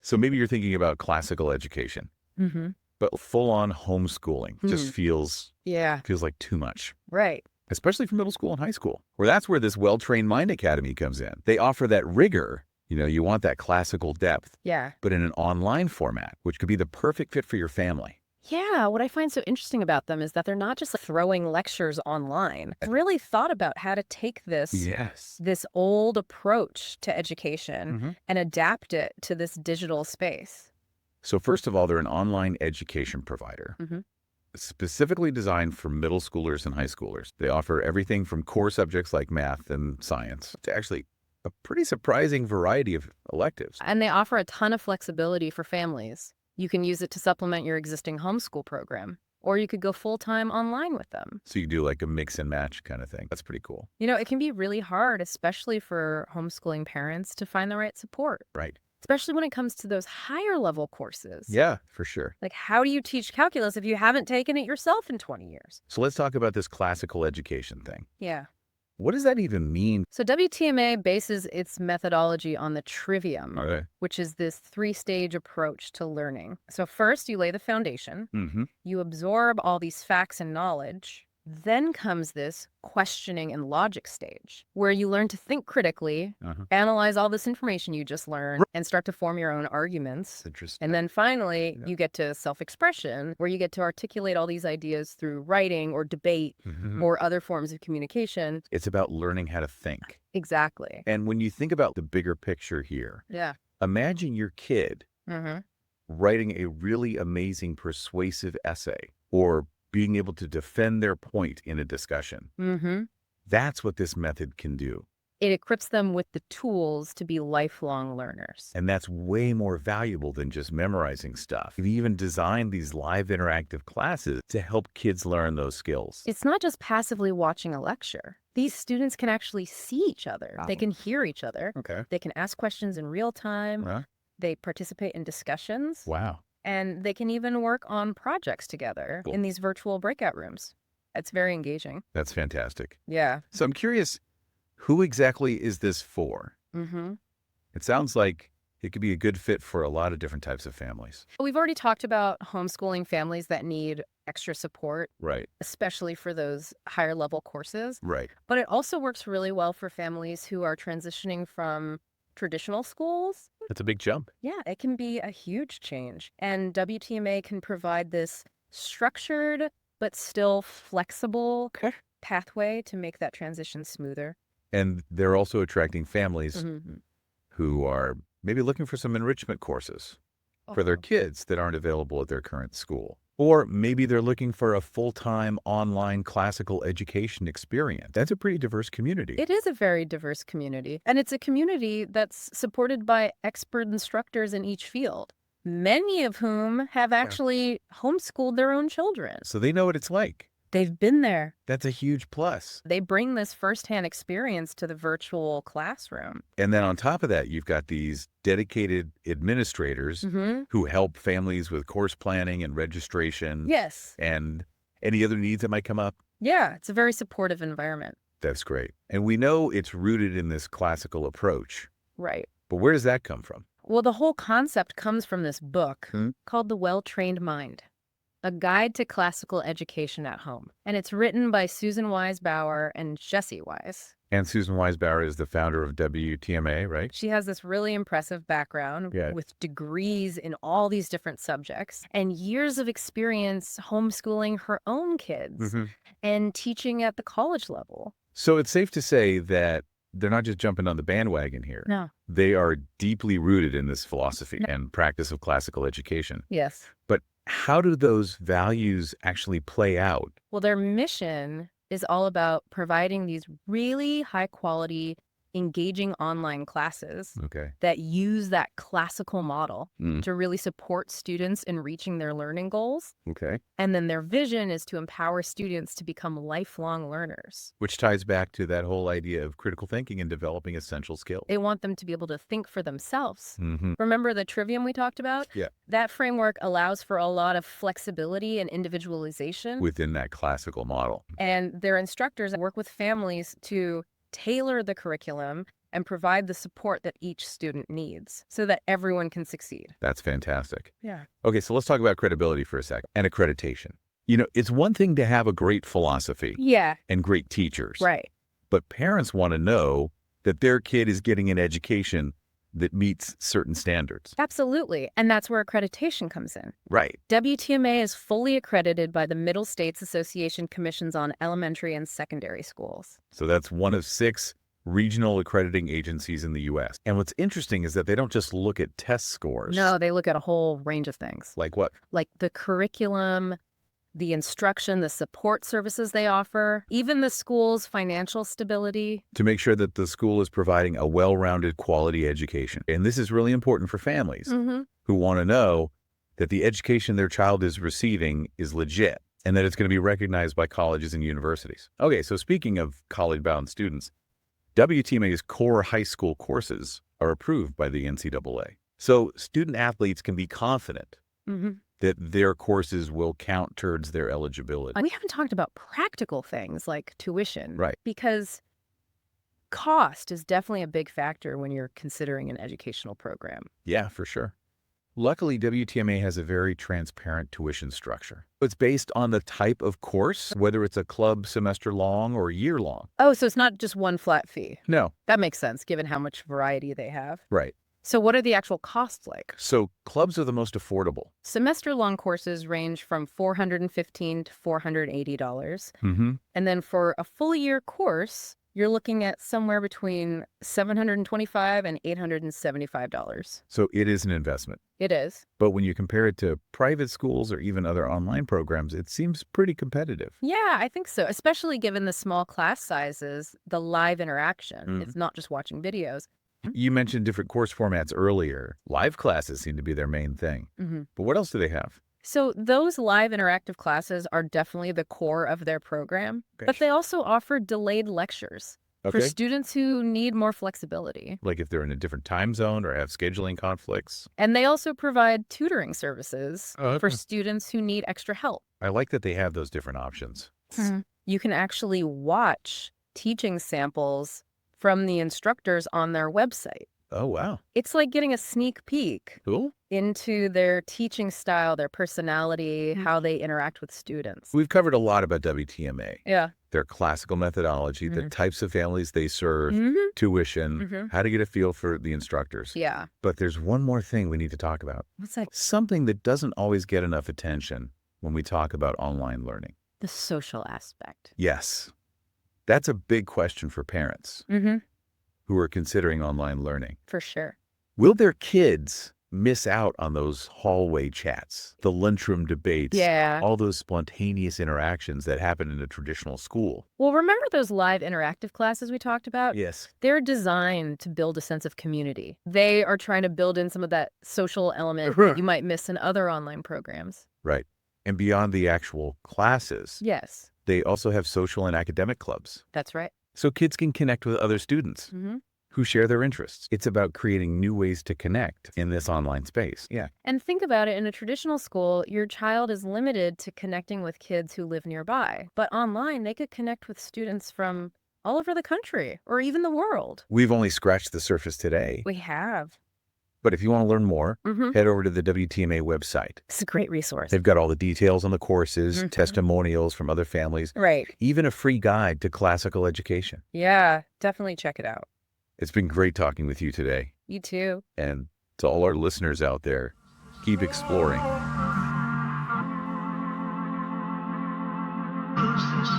So maybe you're thinking about classical education, Mm-hmm. but full-on homeschooling just Yeah, feels like too much, right. especially for middle school and high school. Where that's where this Well-Trained Mind Academy comes in. They offer that rigor. You want that classical depth, Yeah. but in an online format, which could be the perfect fit for your family. Yeah, what I find so interesting about them is that they're not just like, throwing lectures online. I've really thought about how to take Yes. this old approach to education hmm and adapt it to this digital space. So first of all, they're an online education provider, Mm-hmm. specifically designed for middle schoolers and high schoolers. They offer everything from core subjects like math and science to actually a pretty surprising variety of electives. And they offer a ton of flexibility for families. You can use it to supplement your existing homeschool program, or you could go full-time online with them. So you do like a mix and match kind of thing. That's pretty cool. It can be really hard, especially for homeschooling parents, to find the right support, Right. especially when it comes to those higher level courses. Yeah, for sure. Like, how do you teach calculus if you haven't taken it yourself in 20 years? So let's talk about this classical education thing. Yeah. What does that even mean? So WTMA bases its methodology on the Trivium, Okay. which is this 3-stage approach to learning. So first, you lay the foundation. Mm-hmm. You absorb all these facts and knowledge. Then comes this questioning and logic stage, where you learn to think critically, Uh-huh. analyze all this information you just learned, and start to form your own arguments. Interesting. And then finally, Yeah. you get to self-expression, where you get to articulate all these ideas through writing or debate Mhm. or other forms of communication. It's about learning how to think. Exactly. And when you think about the bigger picture here, Yeah. imagine your kid Mm-hmm. writing a really amazing persuasive essay or being able to defend their point in a discussion. Mm-hmm. That's what this method can do. It equips them with the tools to be lifelong learners. And that's way more valuable than just memorizing stuff. We've even designed these live interactive classes to help kids learn those skills. It's not just passively watching a lecture. These students can actually see each other. They can hear each other. Okay. They can ask questions in real time. Huh? They participate in discussions. Wow. And they can even work on projects together Cool. in these virtual breakout rooms. It's very engaging. That's fantastic. Yeah. So I'm curious, who exactly is this for? Mm-hmm. It sounds like it could be a good fit for a lot of different types of families. We've already talked about homeschooling families that need extra support, Right. especially for those higher level courses. Right. But it also works really well for families who are transitioning from traditional schools. That's a big jump. Yeah, it can be a huge change. And WTMA can provide this structured but still flexible pathway to make that transition smoother. And they're also attracting families Mm-hmm. who are maybe looking for some enrichment courses for their kids that aren't available at their current school. Or maybe they're looking for a full-time online classical education experience. That's a pretty diverse community. It is a very diverse community, and it's a community that's supported by expert instructors in each field, many of whom have actually homeschooled their own children. So they know what it's like. They've been there. That's a huge plus. They bring this firsthand experience to the virtual classroom. And then on top of that, you've got these dedicated administrators Mm-hmm. who help families with course planning and registration. Yes. And any other needs that might come up. Yeah, it's a very supportive environment. That's great. And we know it's rooted in this classical approach. Right. But where does that come from? Well, the whole concept comes from this book called The Well-Trained Mind, A Guide to Classical Education at Home. And it's written by Susan Weisbauer and Jesse Wise. And Susan Weisbauer is the founder of WTMA, right? She has this really impressive background with degrees in all these different subjects and years of experience homeschooling her own kids and teaching at the college level. So it's safe to say that they're not just jumping on the bandwagon here. No. They are deeply rooted in this philosophy and practice of classical education. Yes. But how do those values actually play out? Well, their mission is all about providing these really high quality, engaging online classes that use that classical model to really support students in reaching their learning goals. And then their vision is to empower students to become lifelong learners. Which ties back to that whole idea of critical thinking and developing essential skills. They want them to be able to think for themselves. Mm-hmm. Remember the Trivium we talked about? Yeah. That framework allows for a lot of flexibility and individualization Within that classical model. And their instructors work with families to tailor the curriculum and provide the support that each student needs so that everyone can succeed. That's fantastic. Yeah. Okay, so let's talk about credibility for a sec and accreditation. It's one thing to have a great philosophy and great teachers. Right. But parents want to know that their kid is getting an education that meets certain standards. Absolutely. And that's where accreditation comes in. Right. WTMA is fully accredited by the Middle States Association Commissions on Elementary and Secondary Schools. So that's one of 6 regional accrediting agencies in the U.S. And what's interesting is that they don't just look at test scores. No, they look at a whole range of things. Like what? Like the curriculum, the instruction, the support services they offer, even the school's financial stability. To make sure that the school is providing a well-rounded quality education. And this is really important for families who want to know that the education their child is receiving is legit and that it's going to be recognized by colleges and universities. Okay, so speaking of college-bound students, WTMA's core high school courses are approved by the NCAA. So student athletes can be confident that their courses will count towards their eligibility. We haven't talked about practical things like tuition. Right. Because cost is definitely a big factor when you're considering an educational program. Yeah, for sure. Luckily, WTMA has a very transparent tuition structure. It's based on the type of course, whether it's a club semester long or year long. Oh, so it's not just one flat fee. No. That makes sense, given how much variety they have. Right. So what are the actual costs like? So clubs are the most affordable. Semester-long courses range from $415 to $480. And then for a full-year course, you're looking at somewhere between $725 and $875. So it is an investment. It is. But when you compare it to private schools or even other online programs, it seems pretty competitive. Yeah, I think so, especially given the small class sizes, the live interaction. It's not just watching videos. You mentioned different course formats earlier. Live classes seem to be their main thing. But what else do they have? So those live interactive classes are definitely the core of their program, but they also offer delayed lectures for students who need more flexibility. Like if they're in a different time zone or have scheduling conflicts. And they also provide tutoring services for students who need extra help. I like that they have those different options. You can actually watch teaching samples from the instructors on their website. Oh, wow. It's like getting a sneak peek into their teaching style, their personality, how they interact with students. We've covered a lot about WTMA. Yeah. Their classical methodology, the types of families they serve, tuition, how to get a feel for the instructors. Yeah. But there's one more thing we need to talk about. What's that? Something that doesn't always get enough attention when we talk about online learning. The social aspect. Yes. That's a big question for parents who are considering online learning. For sure. Will their kids miss out on those hallway chats, the lunchroom debates, all those spontaneous interactions that happen in a traditional school? Well, remember those live interactive classes we talked about? Yes. They're designed to build a sense of community. They are trying to build in some of that social element that you might miss in other online programs. Right. And beyond the actual classes. Yes. They also have social and academic clubs. That's right. So kids can connect with other students who share their interests. It's about creating new ways to connect in this online space. Yeah. And think about it, in a traditional school, your child is limited to connecting with kids who live nearby. But online, they could connect with students from all over the country or even the world. We've only scratched the surface today. We have. But if you want to learn more, head over to the WTMA website. It's a great resource. They've got all the details on the courses, testimonials from other families. Right. Even a free guide to classical education. Yeah, definitely check it out. It's been great talking with you today. You too. And to all our listeners out there, keep exploring. This is